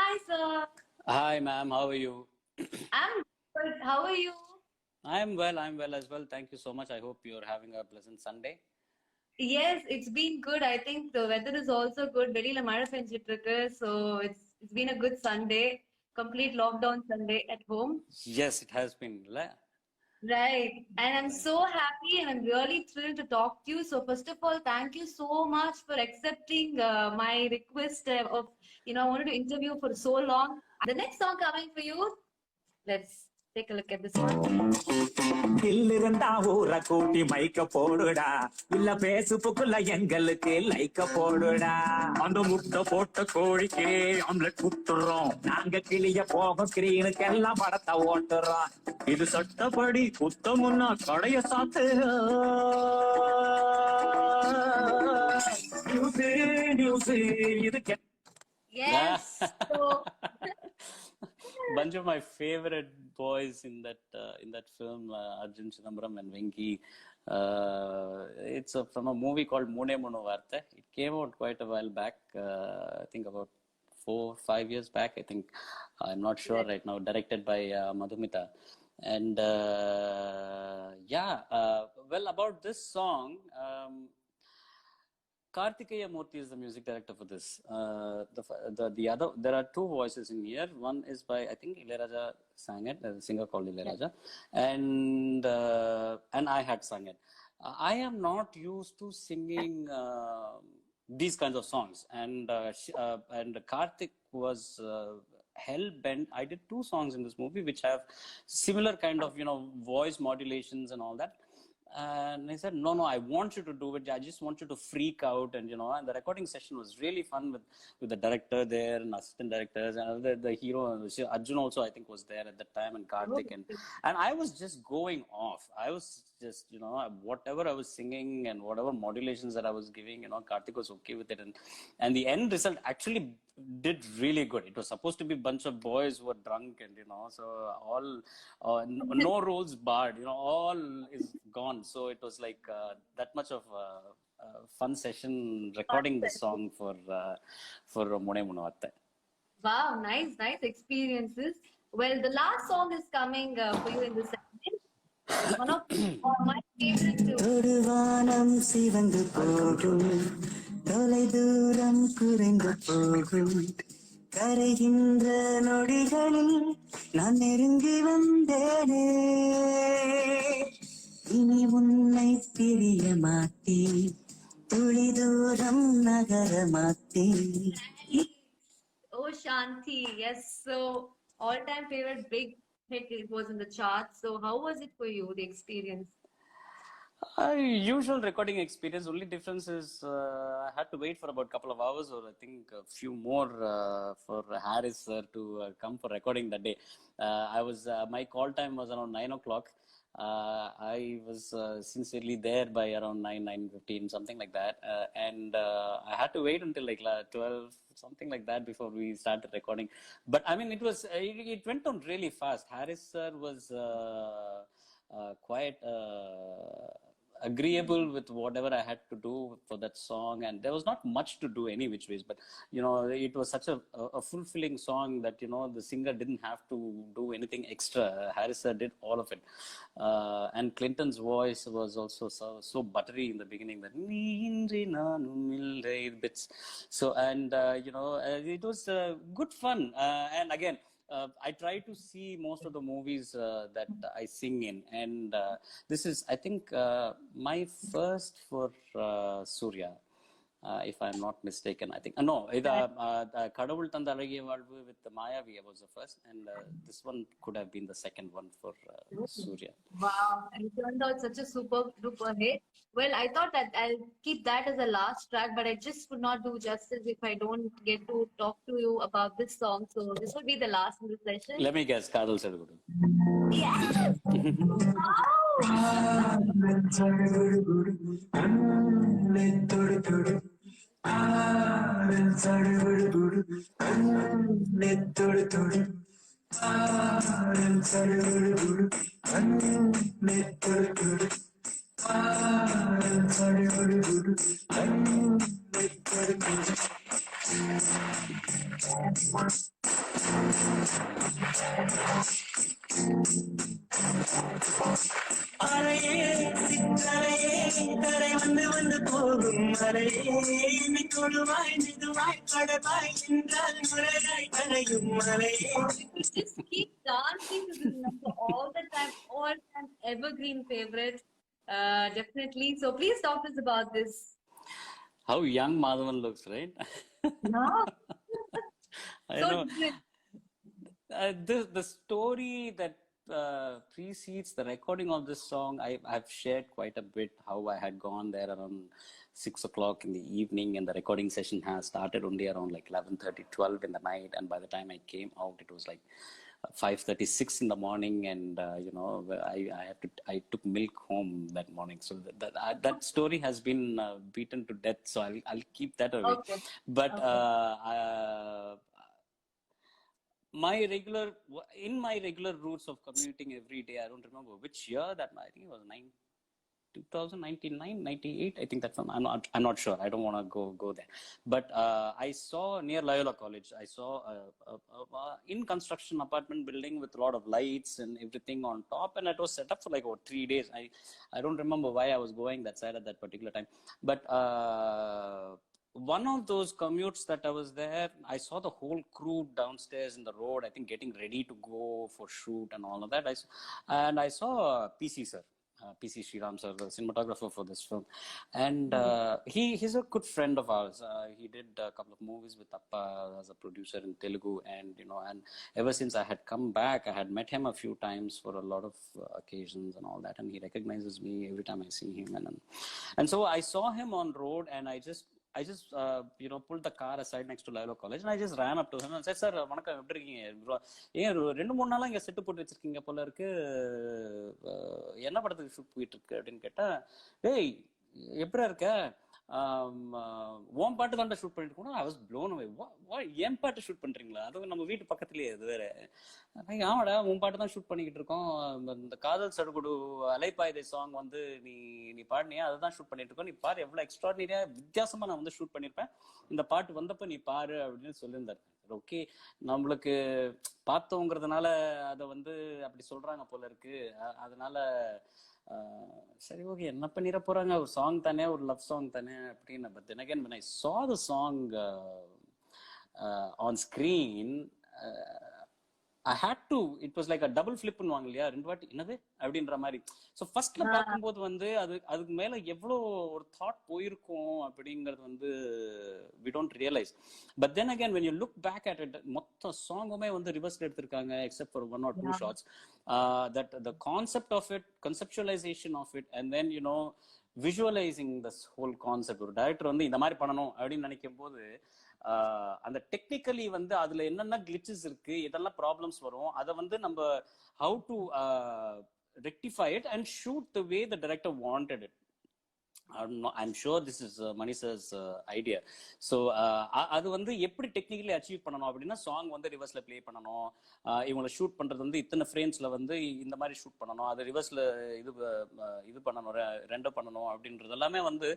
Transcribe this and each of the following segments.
Hi, sir. Hi, ma'am. How are you? I'm good. How are you? I'm well. I'm well as well. Thank you so much. I hope you're having a pleasant Sunday. Yes, it's been good. I think the weather is also good. வெளியில மழை பெஞ்சிட்டு இருக்கு. So it's been a good Sunday. Complete lockdown Sunday at home. Yes, it has been. Right. And I'm Right. so happy and I'm really thrilled to talk to you. So first of all, thank you so much for accepting my request I wanted to interview for so long. The next song coming for you, let's take a look at this one. இல்லிருந்தா ஊற கூட்டி மைக்க போடுடா இல்ல பேசுப்புக்குள்ள எங்களுக்கு லைக்க போடுடா அந்த முட்டை போட்ட கோழிக்கு omelette குத்துறோம் நாங்க கிளிய போக ஸ்கிரீனுக்கு எல்லாம் படத்தை ஓட்டுறோம் இது சட்டப்படி குத்தமுன்னா கடைய சாத்து நியூஸ் நியூஸ் இது Yes. So Bunch of my favorite boys in that film, Arjun Chidambaram and Venki. It's from a movie called Mune Munu Varte. It came out quite a while back. I think about 4-5 years back. I think I'm not sure right now. Directed by Madhumita. And well, about this song. Kartikeya Murthy is the music director for this. The other, there are two voices in here. One is by, I think, Ilayaraja sang it. There's a singer called Ilayaraja, and I had sung it. I am not used to singing these kinds of songs, and Karthik was hell bent. I did two songs in this movie which have similar kind of voice modulations and all that. And he said, no, I want you to do it. I just want you to freak out. And the recording session was really fun with the director there and assistant directors and the hero. Arjun also, I think, was there at that time, and Karthik. And I was just going off. I was just, whatever I was singing and whatever modulations that I was giving, Karthik was okay with it. And the end result actually did really good. It was supposed to be a bunch of boys who were drunk and, so all, no rules barred, all is gone. So it was like that much of fun session recording this song for Mune Munu Varte. Wow, nice experiences. Well, the last song is coming for you in this segment. It's one of my favorite too. தொடுவானம் சிவந்து போகும் தொலை தூரம் குறைந்து போகும் கரைகின்ற நொடிகளில் நான் நெருங்கி வந்தேனே இனி உன்னை பிரிய மாட்டேன் துளி தூரம் நகர மாட்டேன். Oh, Shanti, yes. So, all-time favorite big hit, it was in the charts. So, how was it for you, the experience? Usual recording experience. Only difference is I had to wait for about a couple of hours, or I think a few more for Harris sir to come for recording that day. My call time was around 9 o'clock. I was sincerely there by around 9:15, something like that, and I had to wait until like 12, something like that, before we started recording. But I mean, it went on really fast. Harris sir was quite agreeable with whatever I had to do for that song, and there was not much to do any which ways, but it was such a fulfilling song that the singer didn't have to do anything extra. Harris sir did all of it, and Clinton's voice was also so buttery in the beginning, that bits. So, and it was good fun, and again, I try to see most of the movies that I sing in, and this is, I think, my first for Surya, if I'm not mistaken. I think no, Kadavul Tanda Alagiyya Vaalvu with Mayavi was the first, and this one could have been the second one for Surya. Wow, and it turned out such a super duper hit. Well, I thought that I'll keep that as a last track, but I just could not do justice if I don't get to talk to you about this song. So this will be the last in the session. Let me guess, Kadal Sedugudu. Yes! அலையே சிற்றலையே கரை வந்து வந்து போகும் மலையே என்னை தொடுவாய் மெதுவாய் கடவாய் என்றால் முறையாய் கரையும் மலையே. You just keep dancing to this number all the time, evergreen favorite. Definitely. So please talk to us about this. How young Madhavan looks, right? Yeah. I So know. different. The story that precedes the recording of this song, I've shared quite a bit how I had gone there around 6 o'clock in the evening, and the recording session has started only around like 11:30, 12 in the night, and by the time I came out, it was like 5:36 in the morning, and I took milk home that morning. So that story has been beaten to death. So I'll keep that away. Okay. But Okay. in my regular routes of commuting every day, I don't remember which year that, I think it was 2099, 98. I think that's one. I'm not sure. I don't want to go there. But I saw near Loyola College, I saw a in construction apartment building with a lot of lights and everything on top, and it was set up for like over 3 days. I don't remember why I was going that side at that particular time, but one of those commutes that I was there, I saw the whole crew downstairs in the road, I think getting ready to go for shoot and all of that. I saw PC sir, PC Sriram sir, the cinematographer for this film, and he's a good friend of ours. He did a couple of movies with Appa as a producer in Telugu, and ever since I had come back, I had met him a few times for a lot of occasions and all that, and he recognizes me every time I see him, and so I saw him on road, and I just pulled the car aside next to Loyola College, and I just ran up to him and said, "Sir, வணக்கம், எப்படி இருக்கீங்க? ஏன் 2-3 நாளா இங்க set போட்டு வச்சிருக்கீங்க போல இருக்கு, என்ன படத்துக்கு ஷூட் போயிட்டு இருக்கு அப்படின்னு கேட்டா, டேய் எப்படி இருக்க, ஓம் பாட்டு தாண்டா ஷூட் பண்ணிட்டு இருக்கோம்." I was blown away. என் பாட்டு ஷூட் பண்றீங்களா? அதுவும் நம்ம வீட்டு பக்கத்துலயே, அது வேற. ஆமாடா, உன் பாட்டு தான் ஷூட் பண்ணிக்கிட்டு இருக்கோம், இந்த காதல் சடுகுடு அலைப்பாய்தை சாங் வந்து நீ பாடினியா, அதுதான் ஷூட் பண்ணிட்டு இருக்கோம், நீ பாரு எவ்வளவு எக்ஸ்ட்ராடினரியா வித்தியாசமா நான் வந்து ஷூட் பண்ணிருப்பேன், இந்த பாட்டு வந்தப்ப நீ பாரு அப்படின்னு சொல்லியிருந்தாரு. ஓகே, நம்மளுக்கு பார்த்தோங்கிறதுனால அதை வந்து அப்படி சொல்றாங்க போல இருக்கு, அதனால சரி ஓகே, என்ன பண்ணிட போறாங்க, ஒரு சாங் தானே, ஒரு லவ் சாங் தானே அப்படின்னு. But then again when I saw the song on screen, I had to, it was like a double flip பண்ணுவாங்க இல்லையா, 2 வாட்டி என்னது அப்படின்ற மாதிரி. ஸோ ஃபர்ஸ்ட்ல பார்க்கும்போது வந்து அதுக்கு மேல எவ்வளோ ஒரு தாட் போயிருக்கும் அப்படிங்கிறது வந்து we don't realize. But then again, when you look back at it, மொத்த சாங்குமே வந்து ரிவர்ஸ்ல எடுத்திருக்காங்க except for 1 or 2 shots. That the concept of it, conceptualization of it, and then visualizing this whole concept. ஒரு director வந்து இந்த மாதிரி பண்ணணும் அப்படின்னு நினைக்கும் போது அந்த டெக்னிக்கலி வந்து அதுல என்னென்ன கிளிச்சஸ் இருக்கு, இதெல்லாம் ப்ராப்ளம்ஸ் வரும், அதை வந்து நம்ம how to rectify it and shoot the way the director wanted it. I'm sure this is Manisa's idea. So அது வந்து எப்படி டெக்னிக்கலி அச்சீவ் பண்ணணும் அப்படின்னா, சாங் வந்து ரிவர்ஸ்ல பிளே பண்ணணும், இவங்களை ஷூட் பண்றது வந்து இத்தனை ஃப்ரேம்ஸ்ல வந்து இந்த மாதிரி ஷூட் பண்ணணும், அது ரிவர்ஸ்ல இது பண்ணணும், ரெண்டர் பண்ணணும் அப்படின்றது எல்லாமே வந்து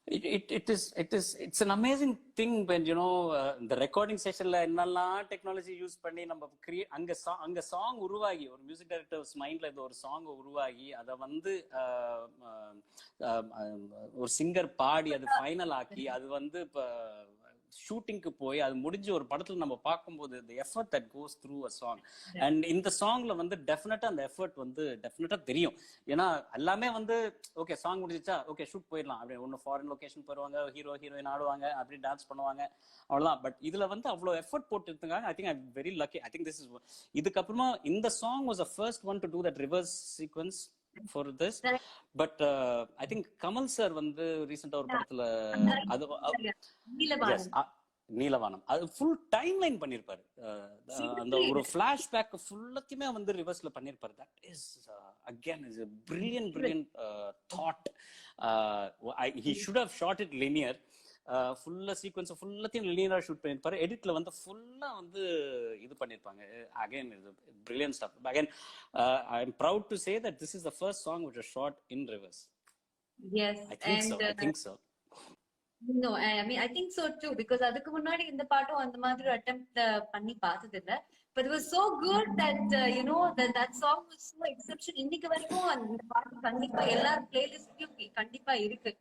it's an amazing thing when the recording sessionல என்னெல்லாம் டெக்னாலஜி யூஸ் பண்ணி நம்ம அங்க சாங் உருவாகி, ஒரு மியூசிக் டைரக்டர்ஸ் மைண்ட்ல இது ஒரு சாங் உருவாகி, அதை வந்து ஒரு சிங்கர் பாடி அது ஃபைனல் ஆக்கி, அது வந்து இப்ப ஷூட்டிங்க்கு போய் அது முடிஞ்சு ஒரு படத்துல நம்ம பார்க்கும்போது the effort that goes through a song, and இந்த சாங்ல வந்து டெஃபினட்டா அந்த எஃபர்ட் வந்து டெஃபினட்டா தெரியும். ஏன்னா எல்லாமே வந்து ஓகே, சாங் முடிஞ்சிச்சா, ஓகே ஷூட் போயிடலாம் அப்படி, ஒன்னு ஃபாரின் லொகேஷன் போயிருவாங்க, ஹீரோயின் ஆடுவாங்க, அப்படி டான்ஸ் பண்ணுவாங்க, அவ்வளவுதான். பட் இதுல வந்து அவ்வளவு எஃபர்ட் போட்டு இருக்காங்க. I think I very lucky. I think this is, இதுக்கப்புறமா இந்த song was the first one to do that reverse sequence for this. But I think Kamal sir வந்து ரீசெண்டா ஒரு படத்துல அது நீலவானம் அது ஃபுல் டைம் லைன் பண்ணிருப்பாரு, அந்த ஒரு பிளாஷ்பேக் ஃபுல்லத்தையுமே வந்து ரிவர்ஸ்ல பண்ணிருப்பாரு. That is again is a brilliant thought. He should have shot it linear. ஃபுல்லா சீக்வன்ஸ் ஃபுல்லத்தையும் லீனியரா ஷூட் பண்ணிருப்பாரு. எடிட்ல வந்து ஃபுல்லா வந்து இது பண்ணிருப்பாங்க. அகைன் இது brilliant stuff. Again I am proud to say that this is the first song which was shot in reverse. Yes, I think so. No, I mean, I think so too, because அதுக்கு முன்னாடி இந்த பாட்டும் அந்த மாதிரி attempt பண்ணி பார்த்தது இல்ல. But it was so good that, that song was so exceptional. இன்னைக்கு வரைக்கும் அந்த பாட்டு கண்டிப்பா எல்லார் பிளேலிஸ்ட்லயும் கண்டிப்பா இருக்கு.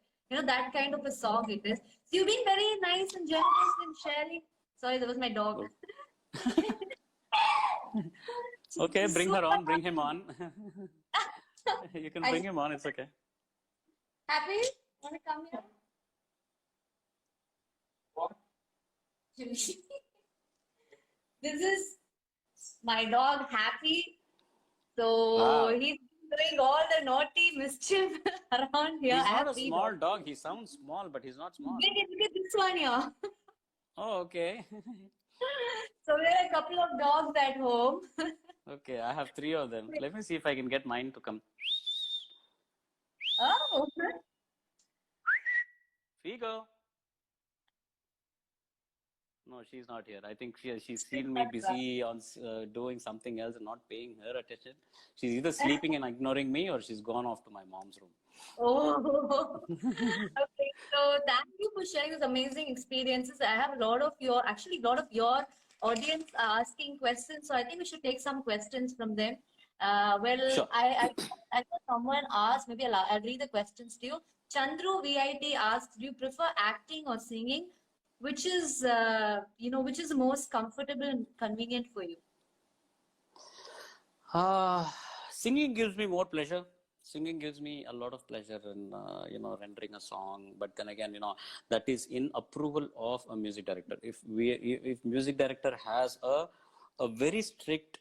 That kind of a song it is. So you've been very nice and generous in sharing. Sorry, that was my dog. Okay, bring her on, bring him on. You can bring him on, it's okay. Happy? Want to come here? This is my dog Happy. So Wow. he's doing all the naughty mischief around here. He's not a Happy small dog. He sounds small, but he's not small. Look at this one here. Oh, okay. So there are a couple of dogs at home. Okay, I have 3 of them. Let me see if I can get mine to come. Oh. Figo. No, she's not here. I think she's seen me busy on doing something else and not paying her attention. She's either sleeping and ignoring me, or she's gone off to my mom's room. Oh. Okay. So thank you for sharing those amazing experiences. I have a lot of your audience are asking questions. So I think we should take some questions from them. Sure. I saw someone asked, maybe I'll read the questions to you. Chandru VIT asked, do you prefer acting or singing? Which is most comfortable and convenient for you? Singing gives me more pleasure. Singing gives me a lot of pleasure in rendering a song. But then again, that is in approval of a music director. If music director has a very strict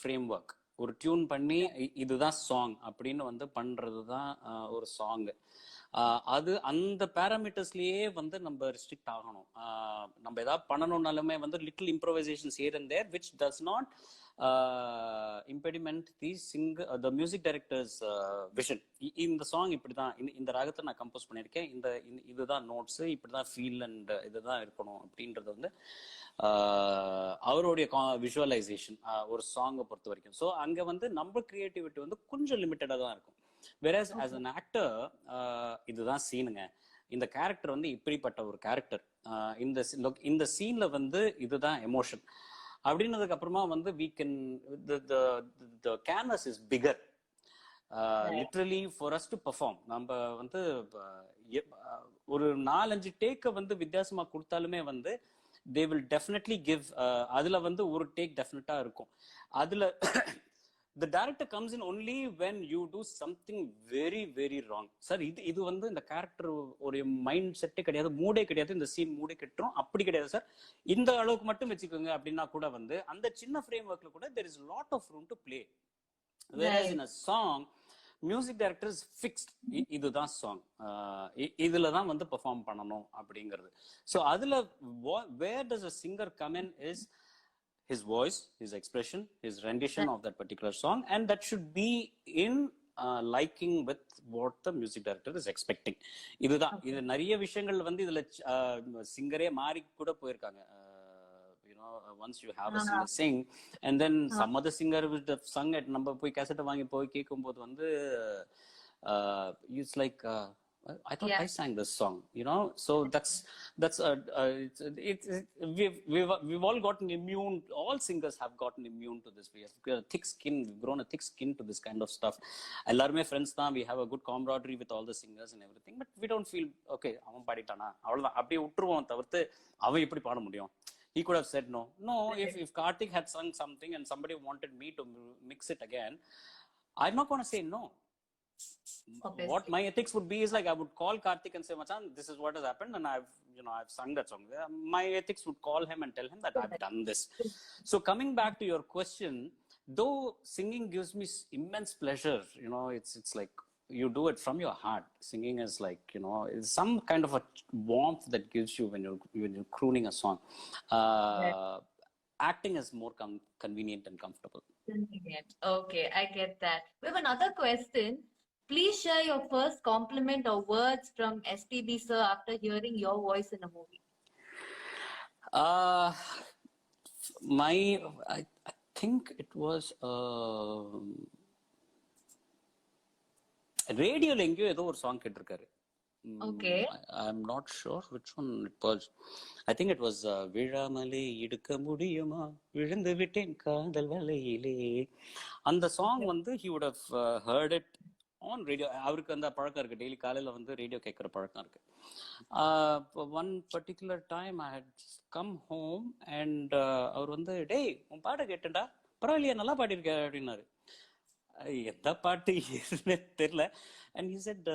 framework, ஒரு tune பண்ணி இதுதான் song அப்படின்னு வந்து பண்றது தான் ஒரு song. அது அந்த பேராமீட்டர்ஸ்லயே வந்து நம்ம ரெஸ்ட்ரிக்ட் ஆகணும். நம்ம ஏதாவது பண்ணணும்னாலுமே வந்து little improvisations here and there which does not impediment the music director's vision. இந்த சாங் இப்படிதான், இந்த ராகத்தை நான் கம்போஸ் பண்ணியிருக்கேன், இதுதான் நோட்ஸ், இப்படிதான் ஃபீல் அண்ட் இதுதான் இருக்கணும் அப்படின்றது வந்து அவருடைய விஷுவலைசேஷன் ஒரு சாங்கை பொறுத்த வரைக்கும். ஸோ அங்க வந்து நம்ம கிரியேட்டிவிட்டி வந்து கொஞ்சம் லிமிட்டடா தான் இருக்கும். whereas as an actor இதுதான் சீனுங்க, இந்த கேரக்டர் வந்து இப்படிப்பட்ட ஒரு கேரக்டர், இந்த சீன்ல வந்து இதுதான் எமோஷன் அப்படின்னதுக்கு அப்புறமா வந்து we can the canvas is bigger literally for us to perform. நம்ம வந்து ஒரு 4-5 டேக்க வந்து வித்தியாசமா கொடுத்தாலுமே வந்து they will definitely give அதுல வந்து ஒரு டேக் டெஃபினட்டா இருக்கும். அதுல the director comes in only when you do something very very wrong. Sir இது வந்து இந்த கேரக்டர் ஒரு மைண்ட் செட்டே கிடையாது, மூடே கிடையாது, இந்த சீன் மூடே கெட்டுரும், அப்படி கிடையாது சார், இந்த அளவுக்கு மட்டும் வச்சுக்கோங்க அப்படின்னா கூட வந்து அந்த சின்ன ஃப்ரேம் ஒர்க்ல கூட there is a lot of room to play. Whereas in a song, music director is fixed, இதுதான் சாங், இதுல தான் வந்து பெர்ஃபார்ம் பண்ணணும் அப்படிங்கிறது. ஸோ அதுல where does a singer come in is his voice, his expression, his rendition of that particular song, and that should be in liking with what the music director is expecting. இதுதான், இது நிறைய விஷயங்கள் வந்து இதுல சிங்கரே மாறி கூட போயிருக்காங்க. Once you have a singer sing and then some other singer would have sung it, நம்ம போய் கேசட் வாங்கி போய் கேட்கும்போது வந்து it's like I thought I sang this song, so that's we've all gotten immune, all singers have gotten immune to this. We have a thick skin, we've grown a thick skin to this kind of stuff. எல்லாருமே friends தான், we have a good camaraderie with all the singers and everything, but we don't feel okay அவன் பாடிட்டானா அவ்வளவுதான் அப்படியே விட்டுருவோம் தவிர்த்து அவன் எப்படி பாட முடியும். He could have said no. If Karthik had sung something and somebody wanted me to mix it again, I'm not going to say no. Obviously. What my ethics would be is like I would call Karthik and say, Machan, this is what has happened, and I've sung that song. My ethics would call him and tell him that I've done this. So coming back to your question, though singing gives me immense pleasure, it's like you do it from your heart. Singing is like, it's some kind of a warmth that gives you when you're crooning a song. Acting is more convenient and comfortable. Convenient. Okay, I get that. We have another question. Please share your first compliment or words from SPB sir after hearing your voice in a movie. I think it was ரேடியோல எங்கேயோ ஏதோ ஒரு song கேட்டிருக்காரு, Okay. I'm not sure which one it was. I think it was விழாமலே எடுக்க முடியுமா விழுந்து விட்டேன் காதல் வலையிலே. அந்த சாங் வந்து he would have heard it on radio. அவருக்கு அந்த பழக்கம் இருக்கு, டெய்லி காலையில வந்து ரேடியோ கேட்குற பழக்கம் இருக்கு. One particular time I had come home and அவர் வந்து டேய் உன் பாட்டை கேட்டேன்டா பரவாயில்லையா நல்லா பாடியிருக்க அப்படின்னாரு. எந்த பாட்டு தெரியல. And he said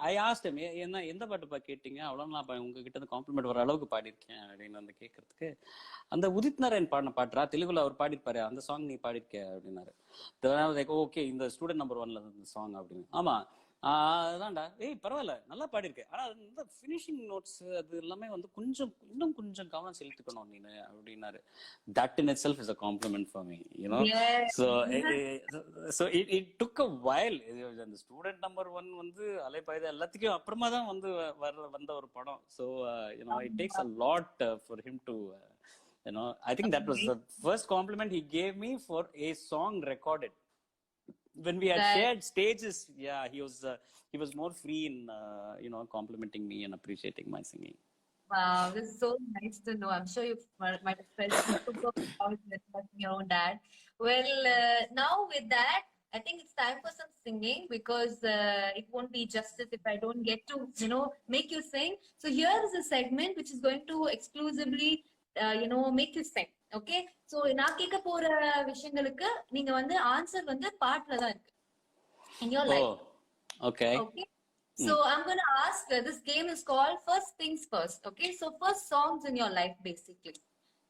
I asked him என்ன எந்த பாட்டுப்பா கேட்டீங்க, அவ்வளோ நான் உங்ககிட்ட இருந்து காம்ப்ளிமெண்ட் வர அளவுக்கு பாடியிருக்கேன் அப்படின்னு வந்து கேட்கறதுக்கு, அந்த உதித் நாராயண் பாடின பாட்டுரா தெலுங்குல அவர் பாடிருப்பாரு அந்த சாங் நீ பாடிருக்க அப்படின்னாரு. ஓகே இந்த ஸ்டூடெண்ட் நம்பர் 1ல இந்த சாங் அப்படின்னு. ஆமா அதான்டா ஏய் பரவாயில்ல நல்லா பாடிருக்கேன், ஆனா இந்த ஃபினிஷிங் நோட்ஸ் அது எல்லாமே வந்து இன்னும் கொஞ்சம் கவனம் செலுத்திக்கணும் நீனு அப்படின்னாரு. That in itself is a compliment for me, you know. So it took a while. அந்த ஸ்டூடெண்ட் நம்பர் 1 வந்து அலைபாயுதே எல்லாத்துக்கும் அப்புறமா தான் வந்து வந்த ஒரு படம். So you know it takes a lot for him to you know, I think that was the first compliment he gave me for a song recorded. When we had shared stages, yeah, he was more free in you know, complimenting me and appreciating my singing. Wow, this is so nice to know. I'm sure you might have felt super proud with your own dad. Well, now with that, I think it's time for some singing, because it won't be justice if I don't get to, you know, make you sing. So here is a segment which is going to exclusively you know, make you sing. Okay, so நான் கேட்க போற விஷயங்களுக்கு நீங்க வந்து answer வந்து பாட்டுல தான் இருக்கு in your life. Okay. So I'm going to ask, this game is called First Things First. Okay, so first songs in your life basically.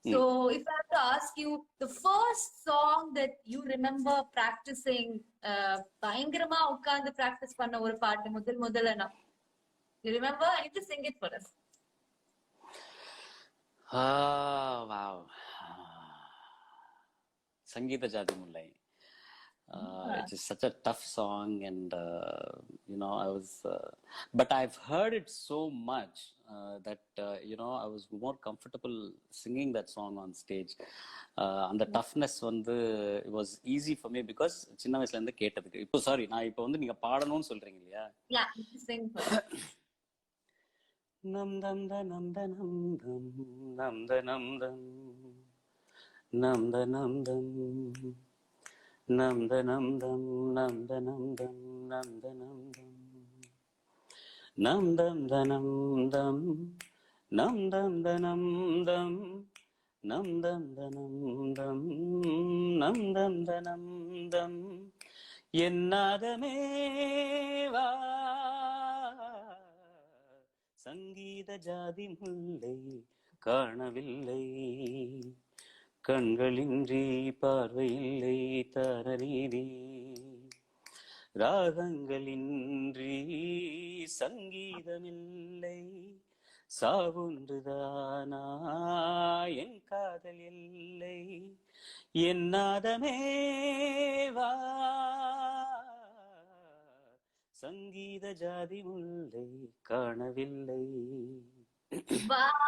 So if I have to ask you the first song that you remember practicing, பயங்கரமா உட்கார்ந்து practice பண்ண ஒரு பாட்டு முதல்ல you remember? I need to sing it for us. Wow. Sangeeta Jadi Mullai. It's such a tough song, and you know, I was but I've heard it so much that you know, I was more comfortable singing that song on stage. And the toughness வந்து it was easy for me because சின்ன வயசுல இருந்து கேட்டதுக்கு. இப்போ sorry நான் இப்போ வந்து நீங்க பாடணும்னு சொல்றீங்க இல்லையா? Yeah, sing for us. Nam dam da nam da nam dam nam da nam dam nam da nam dam nam da nam dam nam da nam dam nam da nam dam nam dam da nam dam nam dam da nam dam nam dam da nam dam nam dam da nam dam என்னாதமே வா சங்கீத ஜாதி முல்லை காணவில்லை கண்களின்றி பார்வையில்லை தாரரீதி ராகங்களின்றி சங்கீதமில்லை சாவுன்றுதானா என் காதல் இல்லை என்னாதமே வா சங்கீத ஜாதி முல்லை காணவில்லை. Wow,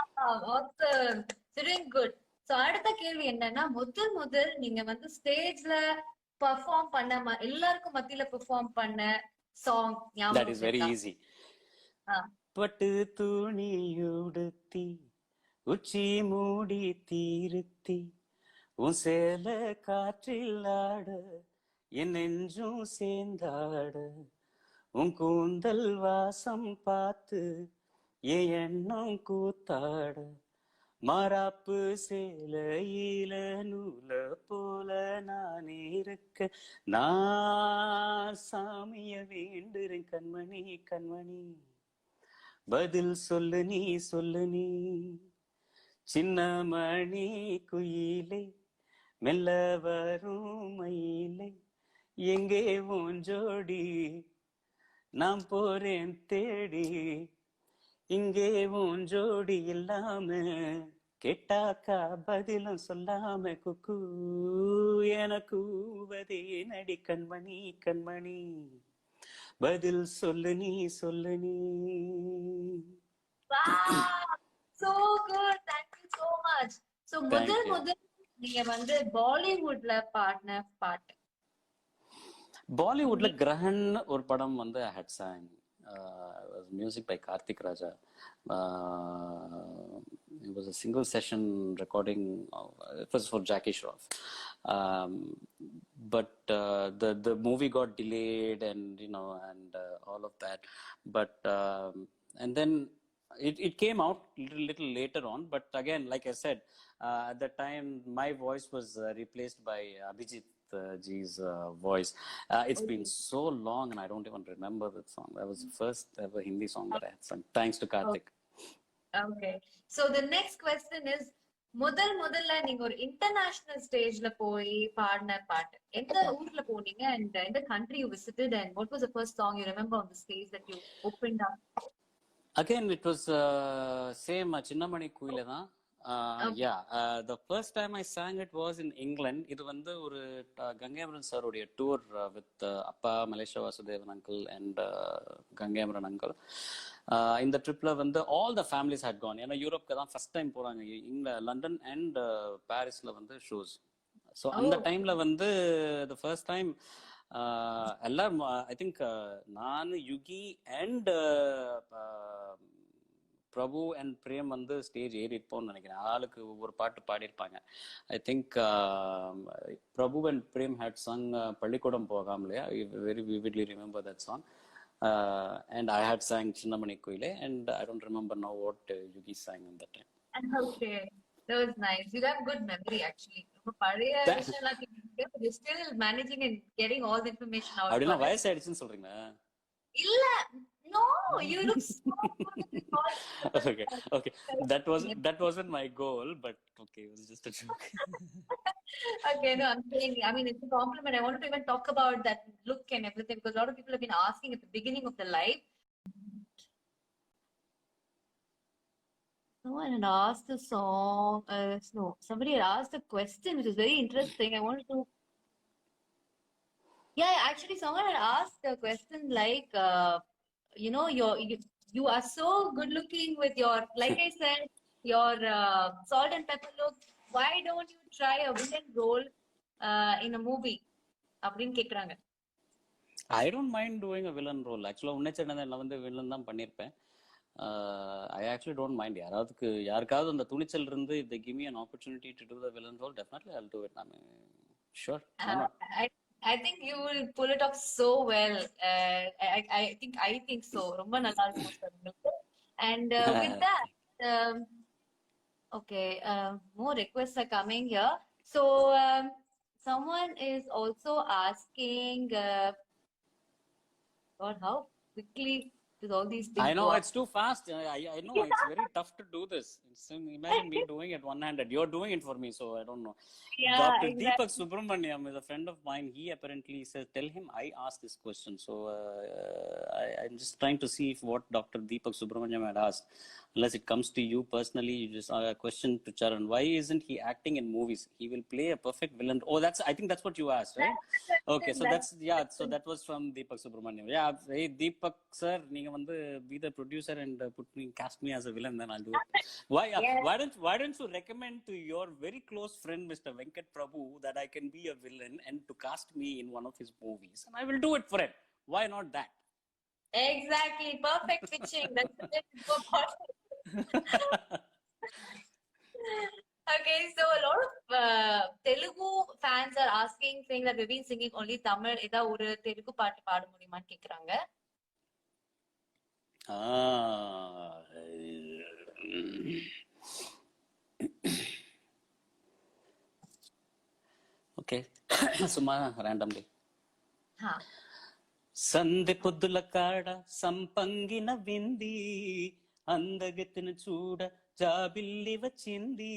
awesome. Doing good. So அடுத்த கேள்வி என்னன்னா, முதல் நீங்க வந்து ஸ்டேஜ்ல பெர்ஃபார்ம் பண்ண எல்லாருக்கும் மத்தியில பெர்ஃபார்ம் பண்ண சாங் ஞாபகம்? That is very easy. பட்டு துணியுடுத்தி உச்சி மூடி தீருத்தி உன் சேல காற்றில் ஆட என் நெஞ்சும் சேர்ந்தாட உன் கூந்தல் வாசம் பார்த்து என் எண்ணம் கூத்தாட மாறாப்பு சேலையில நூல போல நான் இருக்க நான் சாமிய வேண்டுறேன் கண்மணி கண்மணி பதில் சொல்லு நீ சின்ன மணி குயிலே மெல்ல வரும் மயிலே எங்கே உன் ஜோடி நான் போறேன் தேடி இங்கே உன் ஜோடி இல்லாம கேட்டாக்கா பதிலும் சொல்லாம குக்கு எனக்கு ஊவதே நடி கண்மணி கண்மணி பதில் சொல்லு நீ So good, thank you so much. So முதல் நீங்க வந்து பாலிவுட்ல பாடின பாட்டு? பாலிவுட்ல கிரஹன் ஒரு படம் வந்து I had sang. It was music by Karthik Raja. It was a single session recording. It was for Jackie Shroff. Um, but the movie got delayed, and all of that. But and then it came out little later on. But again, like I said, at that time my voice was replaced by Abhijit G's voice. It's been so long, and I don't even remember that song. That was the first ever Hindi song that I had sung, thanks to Karthik. Okay. So the next question is, முதல்ல நீங்க ஒரு international ஸ்டேஜ்ல போய் பாடின பாட்டு எந்த ஊர்ல போனீங்க, and எந்த country you visited, and what was the first song you remember on the stage that you opened up? Again, it was same Chinnamani Kuile தான். The first time I sang it was in England. இது வந்து ஒரு கங்கைமரன் சாருடைய tour with அப்பா Malaysia Vasudevan uncle and Gangai Amaran uncle. இந்த ட்ரிப்ல வந்து all the families had gone. ஏன்னா யூரோப்க்கு தான் ஃபர்ஸ்ட் டைம் போறாங்க. இங்க லண்டன் அண்ட் பாரிஸ்ல வந்து ஷோஸ். ஸோ அந்த டைம்ல வந்து த ஃபர்ஸ்ட் டைம் எல்லாரும் ஐ திங்க் நான் யுகி அண்ட் பிரபு அண்ட் பிரேம் வந்து ஸ்டேஜ் ஏறி இருப்போம்னு நினைக்கிறேன். ஆளுக்கு ஒவ்வொரு பாட்டு பாடியிருப்பாங்க. I think Prabhu and Prem had sung பள்ளிக்கூடம் போகாமலையா, very vividly remember that song. And I had sang Chinnamani Kuile, and I don't remember now what Yugi sang in that time. Okay, that was nice. You have good memory actually. You're still managing and getting all the information out. அப்படினா வயசு ஆயிடுச்சுன்னு சொல்றீங்களா? இல்ல, no, you look so good. Okay. That wasn't my goal, but okay, it was just a joke. Okay, no, I'm saying, I mean, it's a compliment. I wanted to even talk about that look and everything, because a lot of people have been asking at the beginning of the live. No one had asked the song. No, somebody had asked a question which is very interesting. I wanted to. Yeah, actually, someone had asked a question like, you are so good looking with your, like I said, your salt and pepper look. Why don't you try a villain role in a movie? அப்படின்னு கேக்குறாங்க. I don't mind doing a villain role. Actually, நான் வந்து villain தான் பண்ணிருப்பேன். I actually don't mind. யாருக்காவது அந்த துணிச்சல் இருந்து if they give me an opportunity to do the villain role, definitely I'll do it. I mean, sure. I think you will pull it off so well. I think so. ரொம்ப நல்லா இருக்கும். And with that, okay, more requests are coming here. So someone is also asking, God, how quickly does all these things I know go it's too fast. I know it's very tough to do this. Imagine me doing it one-handed. You're doing it for me, so I don't know. Yeah, Dr. exactly. Deepak Subramaniam is a friend of mine. He apparently says, tell him I asked this question. So I'm just trying to see if what Dr. Deepak Subramaniam had asked. Unless it comes to you personally, you just a question to Charan. Why isn't he acting in movies? He will play a perfect villain. Oh, I think that's what you asked, right? Okay, so so that was from Deepak Subramaniam. Yeah, hey Deepak sir, neenga vandu be the producer and cast me as a villain, then I'll do it. Why don't you recommend to your very close friend Mr. Venkat Prabhu that I can be a villain and to cast me in one of his movies, and I will do it for it. Why not that? Exactly, perfect pitching. That's the way to go about it. Okay, so a lot of Telugu fans are asking, saying that we've been singing only Tamil. Eda oru Telugu பாட்டு பாட முடியுமான்னு கேக்குறாங்க. Okay, சும்மா randomly. Huh. సందె పొద్దుల కాడ సంపంగిన వింది అందగతిని చూడ జాబిల్లి వచ్చింది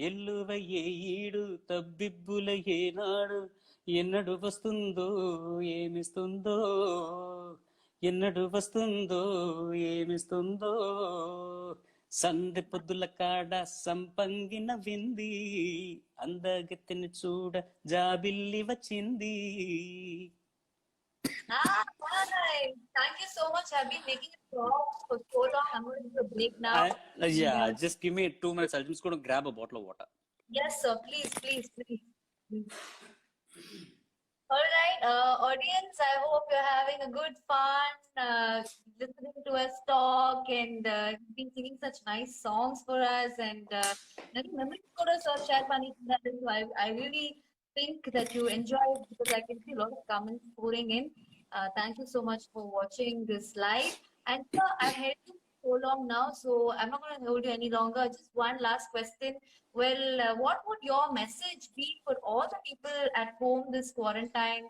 ఎల్లువ ఏడు తబ్బిబ్బుల ఏనాడు ఎన్నడు వస్తుందో ఏమిస్తుందో ఎన్నడు వస్తుందో ఏమిస్తుందో సందె పొద్దుల కాడ సంపంగిన వింది అందగతిని చూడ జాబిల్లి వచ్చింది. Nice. Thank you so much. I've been making it talk for so long. I'm going to take a break now. Just give me 2 minutes. I'm just going to grab a bottle of water. Yes, sir. Please. All right, audience, I hope you're having a good fun listening to us talk and you've been singing such nice songs for us and நிறைய memories கூட share பண்ணிருந்தாரு. So I really think that you enjoyed because I can see a lot of comments pouring in. Thank you so much for watching this live. And sir, I've held you so long now, so I'm not going to hold you any longer. Just one last question. Well, what would your message be for all the people at home this quarantine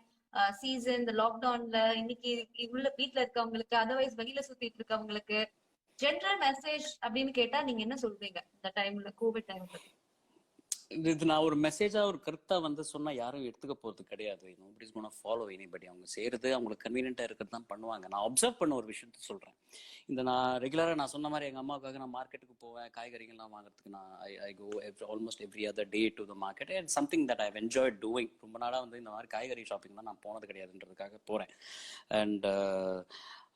season, the lockdownல இன்னைக்கு இவ்வளவு வீட்ல இருக்கவங்களுக்கு otherwise வெளியில சுத்திட்டு இருக்கவங்களுக்கு general message அப்படின்னு கேட்டா நீங்க என்ன சொல்றீங்க இந்த டைம்ல கோவிட் டைம்ல? இது நான் ஒரு மெசேஜா ஒரு கருத்தா வந்து சொன்னா யாரும் எடுத்துக்க போறது கிடையாது. Nobody is gonna follow anybody. அவங்க செய்யறது அவங்களுக்கு கன்வீனியன்ட்டா இருக்கிறது தான் பண்ணுவாங்க. நான் அப்சர்வ் பண்ண ஒரு விஷயத்த சொல்றேன். நான் ரெகுலரா நான் சொன்ன மாதிரி எங்க அம்மாவுக்காக நான் மார்க்கெட்டுக்கு போவேன், காய்கறிகள்லாம் வாங்குறதுக்கு. நான் I go almost every other day to the market and something that I have enjoyed doing. ரொம்ப நாளா வந்து இந்த மாதிரி காய்கறி ஷாப்பிங் தான் நான் போனது கிடையாதுன்றதுக்காக போறேன். அண்ட்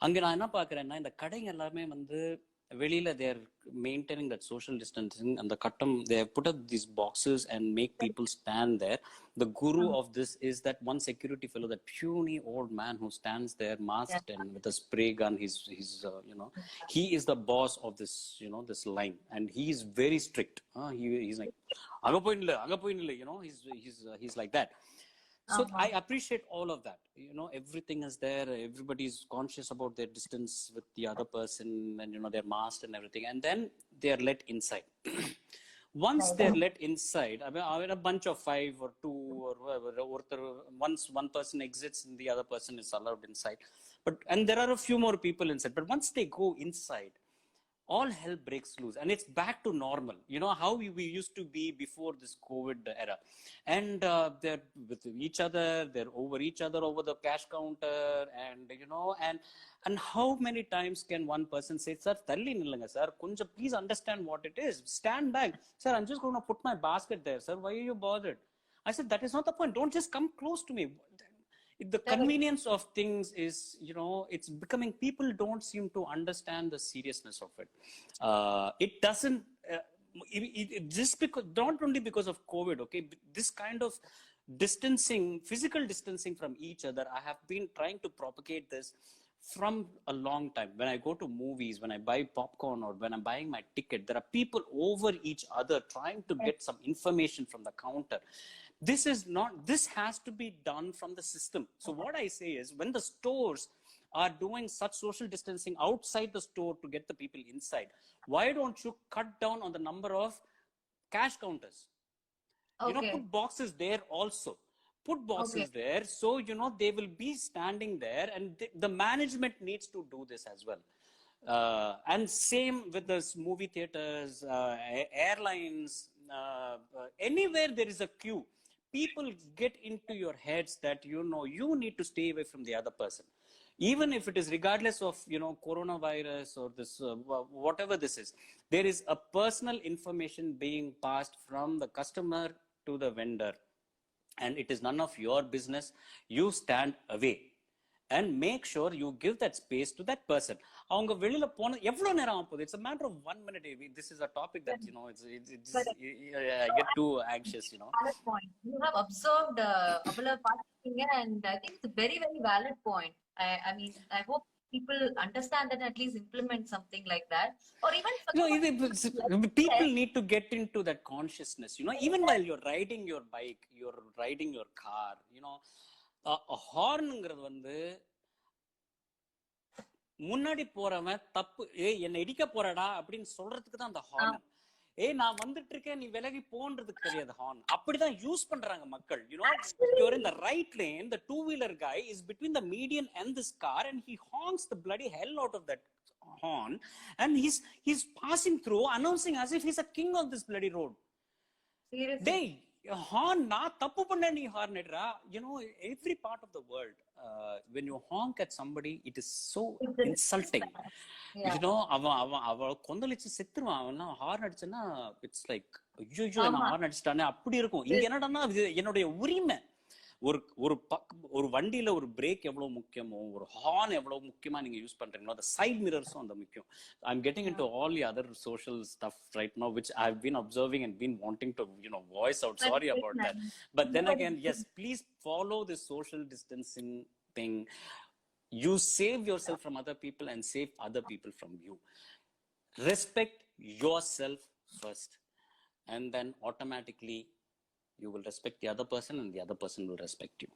அங்க நான் என்ன பாக்குறேன்னா, இந்த கடைங்க எல்லாமே வந்து வெளியில they are maintaining that social distancing and the kattam they have put up these boxes and make people stand there. The guru of this is that one security fellow, that puny old man who stands there masked and with a spray gun. He's he is the boss of this this line and he is very strict. He's like anga poinilla, he's like that. So I appreciate all of that. Everything is there. Everybody's conscious about their distance with the other person and, their mask and everything. And then they are let inside. Once they're let inside, I mean, a bunch of 5 or 2 or whatever, once one person exits and the other person is allowed inside. And there are a few more people inside. But once they go inside, all hell breaks loose and it's back to normal. How we used to be before this COVID era. And they're with each other, they're over each other over the cash counter and, and how many times can one person say, sir, thalli nillanga sir, kunja please understand what it is. Stand back. Sir, I'm just going to put my basket there. Sir, why are you bothered? I said, that is not the point. Don't just come close to me. The convenience of things is, it's becoming, people don't seem to understand the seriousness of it. It doesn't, just because, not only because of COVID, okay, this kind of distancing, physical distancing from each other, I have been trying to propagate this from a long time. When I go to movies, when I buy popcorn or when I'm buying my ticket, there are people over each other trying to get some information from the counter. This has to be done from the system. So what I say is, when the stores are doing such social distancing outside the store to get the people inside, why don't you cut down on the number of cash counters? Put boxes there also. Put boxes there so they will be standing there, and the management needs to do this as well. And same with the movie theaters, airlines, anywhere there is a queue, people get into your heads that you need to stay away from the other person, even if it is regardless of coronavirus or this whatever this is. There is a personal information being passed from the customer to the vendor, and it is none of your business. You stand away and make sure you give that space to that person. அவங்க வெளியில போன எவ்வளவு நேரம் ஆகும் போகுது? It's a matter of 1 minute. This is a topic that I get too anxious. Valid point. You have observed அவ்வளவு பார்த்திருக்கீங்க and I think it's a very very valid point. I mean, I hope people understand that and at least implement something like that, or even people need to get into that consciousness. Even while you're riding your bike, you're riding your car, ஹார்னுங்கிறது வந்து முன்னாடி போறவன் தப்பு, என்ன இடிக்க போறடா அப்படின்னு சொல்றதுக்கு தான் அந்த ஹார்ன். நான் வந்துட்டு இருக்கேன், நீ விலகி போன்றதுக்கு தெரியாது ஹார்ன். அப்படிதான் யூஸ் பண்றாங்க மக்கள். You're in the right lane, the two-wheeler guy is between the median and this car and he honks the bloody hell out of that horn and he's passing through announcing as if he's a king of this bloody road. Seriously? Horn na tappu panna nee horn edra. Every part of the world, when you honk at somebody, it is so insulting. அவ கொந்தளிச்சு செத்துருவான். அவன் horn அடிச்சனா it's like ஐயோ நான் horn அடிச்சிட்டானே அப்படி இருக்கும். இங்க என்னடான்னா என்னுடைய உரிமை, ஒரு வண்டியில ஒரு பிரேக் எவ்வளவு முக்கியமோ, ஒரு ஹார்ன் எவ்வளவு முக்கியமா நீங்க யூஸ் பண்றீங்களோ, அந்த சைட் மிரர்ஸும் அந்த முக்கியம். I'm getting into all the other social stuff right now, which I've been observing and been wanting to, voice out. But Sorry it's about that. nice. But then No, again, yes, please follow this social distancing thing. You save yourself from other people and save other people from you. Respect yourself first, and then automatically you will respect the other person and the other person will respect you.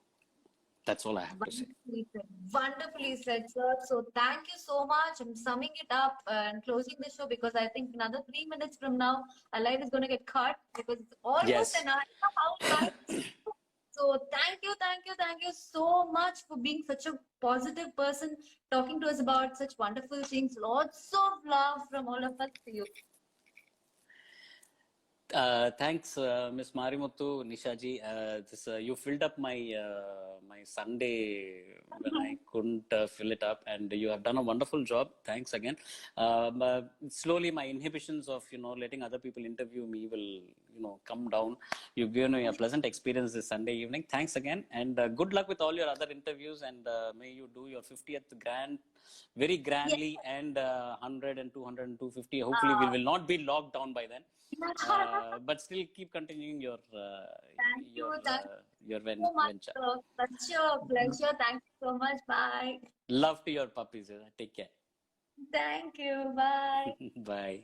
That's all I have to say. wonderfully said. Wonderfully said, sir. So thank you so much. I'm summing it up and closing the show because I think another 3 minutes from now, our light is going to get cut because it's almost Yes. an hour. How fast? So thank you so much for being such a positive person, talking to us about such wonderful things. Lots of love from all of us to you. Thanks, Miss Marimuthu, Nishaji. You filled up my Sunday when I couldn't fill it up, and you have done a wonderful job. Thanks again. Slowly, my inhibitions of letting other people interview me will come down. You've given me a pleasant experience this Sunday evening. Thanks again, and good luck with all your other interviews. And may you do your 50th grand very grandly, and 100 and 200 and 250. Hopefully, we will not be locked down by then. But still keep continuing your Thank you so much, venture. sir. Such a pleasure. Thank you so much. Bye. Love to your puppies. Take care. Thank you. Bye. Bye.